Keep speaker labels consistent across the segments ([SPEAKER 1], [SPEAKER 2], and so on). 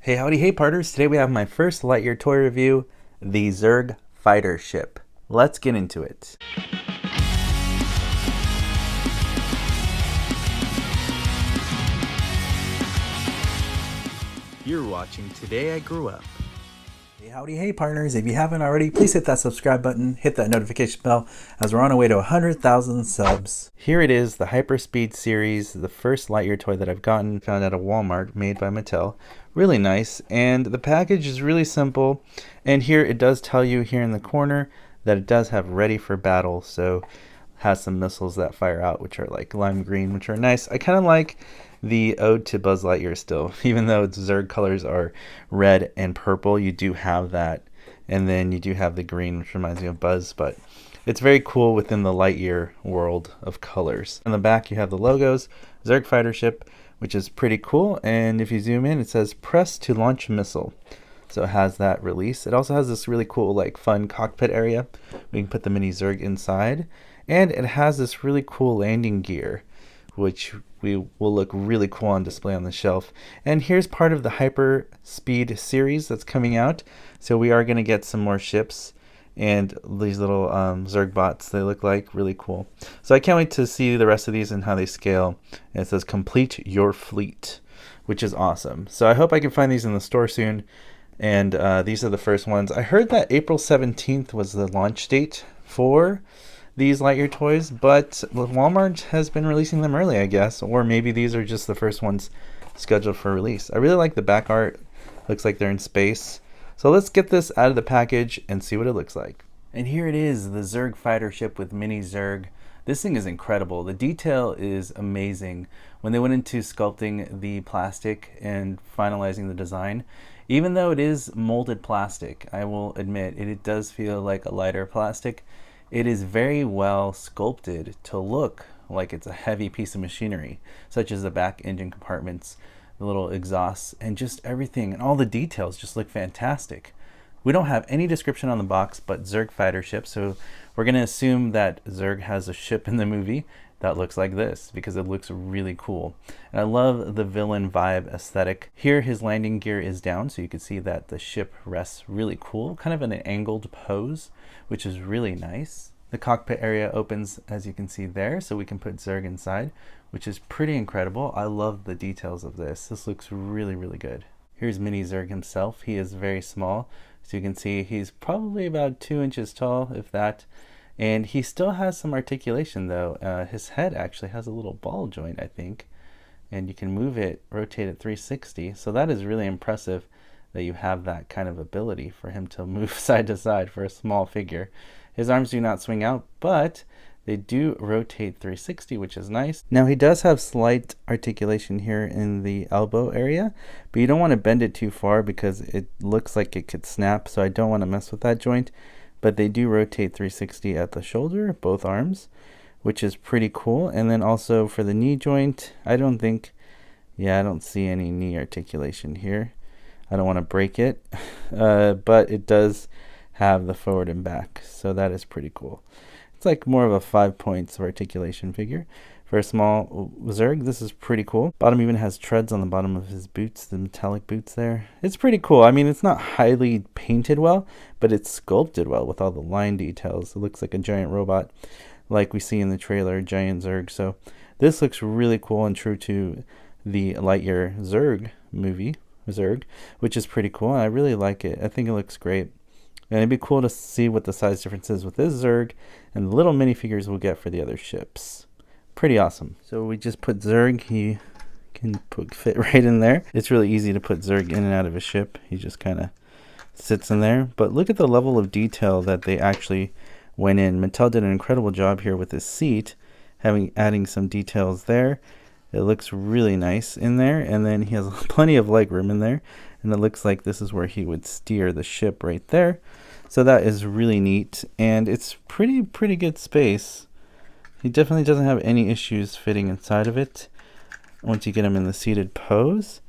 [SPEAKER 1] Hey howdy hey partners, today we have my first Lightyear toy review, the Zurg fighter ship. Let's get into it. You're watching Today I Grew Up. Hey howdy hey partners, if you haven't already, please hit that subscribe button, hit that notification bell as we're on our way to 100,000 subs. Here it is, the Hyperspeed series, the first Lightyear toy that I've gotten, found at a Walmart, made by Mattel. Really nice, and the package is really simple, and here it does tell you here in the corner that it does have ready for battle, so has some missiles that fire out, which are like lime green, which are nice. I kind of like the ode to Buzz Lightyear still, even though its Zurg colors are red and purple. You do have that, and then you do have the green, which reminds me of Buzz, but it's very cool within the Lightyear world of colors. On the back, you have the logos, Zurg fighter ship, which is pretty cool. And if you zoom in, it says press to launch missile. So it has that release. It also has this really cool, like, fun cockpit area. We can put the mini Zurg inside. And it has this really cool landing gear, which will look really cool on display on the shelf. And here's part of the Hyper Speed series that's coming out. So we are going to get some more ships and these little Zurg bots, they look like really cool. So I can't wait to see the rest of these and how they scale. And it says complete your fleet, which is awesome. So I hope I can find these in the store soon. And these are the first ones. I heard that April 17th was the launch date for these Lightyear toys, but Walmart has been releasing them early, I guess, or maybe these are just the first ones scheduled for release. I really like the back art. Looks like they're in space. So let's get this out of the package and see what it looks like. And here it is, the Zurg fighter ship with mini Zurg. This thing is incredible. The detail is amazing. When they went into sculpting the plastic and finalizing the design, even though it is molded plastic, I will admit it does feel like a lighter plastic. It is very well sculpted to look like it's a heavy piece of machinery, such as the back engine compartments, the little exhausts, and just everything, and all the details just look fantastic. We don't have any description on the box but Zurg fighter ship, so we're going to assume that Zurg has a ship in the movie that looks like this because it looks really cool. And I love the villain vibe aesthetic. Here his landing gear is down, so you can see that the ship rests really cool, kind of in an angled pose, which is really nice. The cockpit area opens, as you can see there, so we can put Zurg inside, which is pretty incredible. I love the details of this. This looks really, really good. Here's mini Zurg himself. He is very small, so you can see he's probably about 2 inches tall, if that. And he still has some articulation though. His head actually has a little ball joint, I think. And you can move it, rotate it 360. So that is really impressive that you have that kind of ability for him to move side to side for a small figure. His arms do not swing out, but they do rotate 360, which is nice. Now he does have slight articulation here in the elbow area, but you don't want to bend it too far because it looks like it could snap, so I don't want to mess with that joint. But they do rotate 360 at the shoulder, both arms, which is pretty cool. And then also for the knee joint, I don't see any knee articulation here. I don't want to break it, but it does have the forward and back, so that is pretty cool. It's like more of a 5 points of articulation figure. For a small Zurg, this is pretty cool. Bottom even has treads on the bottom of his boots, the metallic boots there. It's pretty cool. I mean, it's not highly painted well, but it's sculpted well with all the line details. It looks like a giant robot like we see in the trailer, Giant Zurg. So this looks really cool and true to the Lightyear Zurg movie, Zurg, which is pretty cool. I really like it. I think it looks great. And it'd be cool to see what the size difference is with this Zurg and the little minifigures we'll get for the other ships. Pretty awesome. So we just put Zurg. He can fit right in there. It's really easy to put Zurg in and out of a ship. He just kind of sits in there. But look at the level of detail that they actually went in. Mattel did an incredible job here with his seat, adding some details there. It looks really nice in there, and then he has plenty of leg room in there, and it looks like this is where he would steer the ship right there. So that is really neat, and it's pretty good space. He definitely doesn't have any issues fitting inside of it once you get him in the seated pose.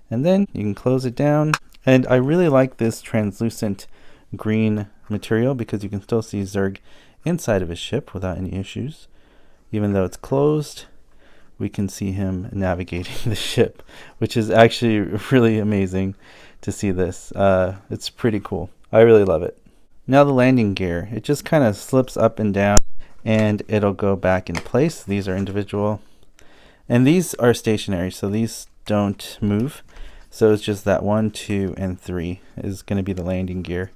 [SPEAKER 1] And then you can close it down, and I really like this translucent green material because you can still see Zurg inside of his ship without any issues, even though it's closed. we can see him navigating the ship, which is actually really amazing to see this. It's pretty cool. I really love it. Now the landing gear, it just kind of slips up and down and it'll go back in place. These are individual and these are stationary, so these don't move. So it's just that 1, 2, and 3 is going to be the landing gear.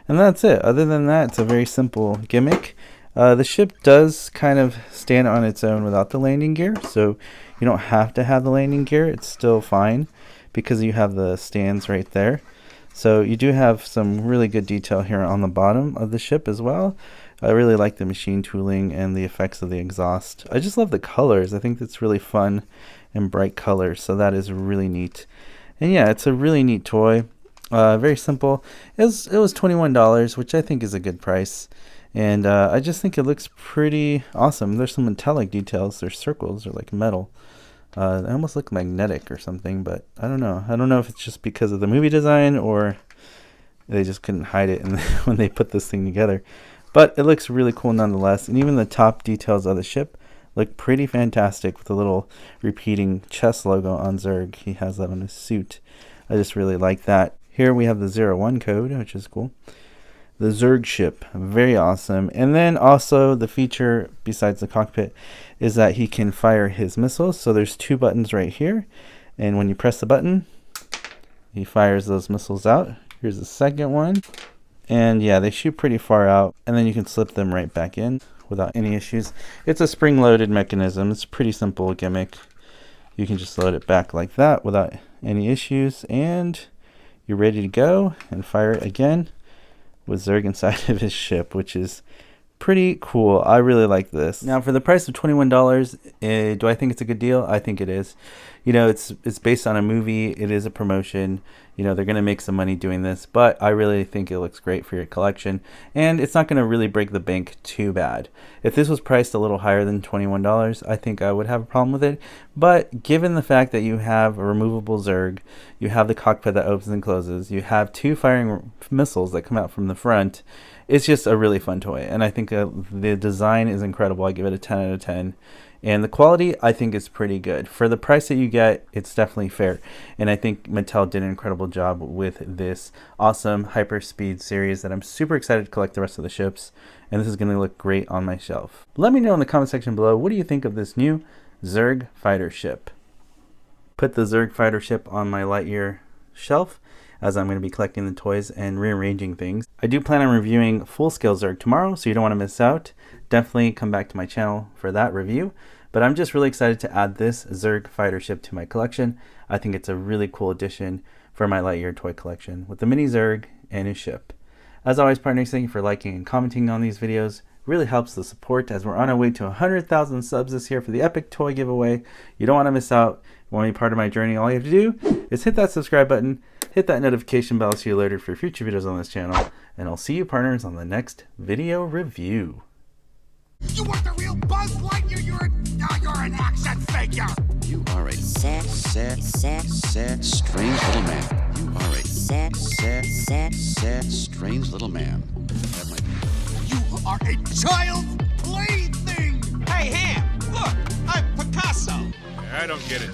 [SPEAKER 1] And that's it. Other than that, it's a very simple gimmick. The ship does kind of stand on its own without the landing gear, so you don't have to have the landing gear. It's still fine because you have the stands right there. So you do have some really good detail here on the bottom of the ship as well. I really like the machine tooling and the effects of the exhaust. I just love the colors. I think that's really fun and bright colors, so that is really neat. And yeah, it's a really neat toy. Very simple. It was $21, which I think is a good price. And I just think it looks pretty awesome. There's some metallic details. There's circles or like metal. They almost look magnetic or something, but I don't know. I don't know if it's just because of the movie design or they just couldn't hide it when they put this thing together. But it looks really cool nonetheless. And even the top details of the ship look pretty fantastic with the little repeating chest logo on Zurg. He has that on his suit. I just really like that. Here we have the 01 code, which is cool. The Zurg ship, very awesome. And then also the feature besides the cockpit is that he can fire his missiles. So there's 2 buttons right here. And when you press the button, he fires those missiles out. Here's the second one. And yeah, they shoot pretty far out. And then you can slip them right back in without any issues. It's a spring-loaded mechanism. It's a pretty simple gimmick. You can just load it back like that without any issues. And you're ready to go and fire it again with Zurg inside of his ship, which is pretty cool. I really like this. Now for the price of $21, do I think it's a good deal? I think it is. You know, it's based on a movie. It is a promotion. You know, they're going to make some money doing this, but I really think it looks great for your collection, and it's not going to really break the bank too bad. If this was priced a little higher than $21, I think I would have a problem with it, but given the fact that you have a removable Zurg, you have the cockpit that opens and closes, you have 2 firing missiles that come out from the front, it's just a really fun toy, and I think the design is incredible. I give it a 10 out of 10. And the quality, I think, is pretty good. For the price that you get, it's definitely fair. And I think Mattel did an incredible job with this awesome Hyperspeed series that I'm super excited to collect the rest of the ships. And this is going to look great on my shelf. Let me know in the comment section below, what do you think of this new Zurg fighter ship? Put the Zurg fighter ship on my Lightyear shelf, as I'm going to be collecting the toys and rearranging things. I do plan on reviewing full-scale Zurg tomorrow, so you don't want to miss out. Definitely come back to my channel for that review. But I'm just really excited to add this Zurg fighter ship to my collection. I think it's a really cool addition for my Lightyear toy collection with the mini Zurg and his ship. As always, partners, thank you for liking and commenting on these videos. It really helps the support as we're on our way to 100,000 subs this year for the epic toy giveaway. You don't want to miss out. You want to be part of my journey? All you have to do is hit that subscribe button, hit that notification bell so you're alerted for future videos on this channel, and I'll see you, partners, on the next video review.
[SPEAKER 2] You weren't the real Buzz Lightyear, you're an action figure!
[SPEAKER 3] You are a sad, strange little man. You are a sad, strange little man.
[SPEAKER 2] You are a child's plaything!
[SPEAKER 4] Hey, Ham, look, I'm Picasso.
[SPEAKER 5] I don't get it.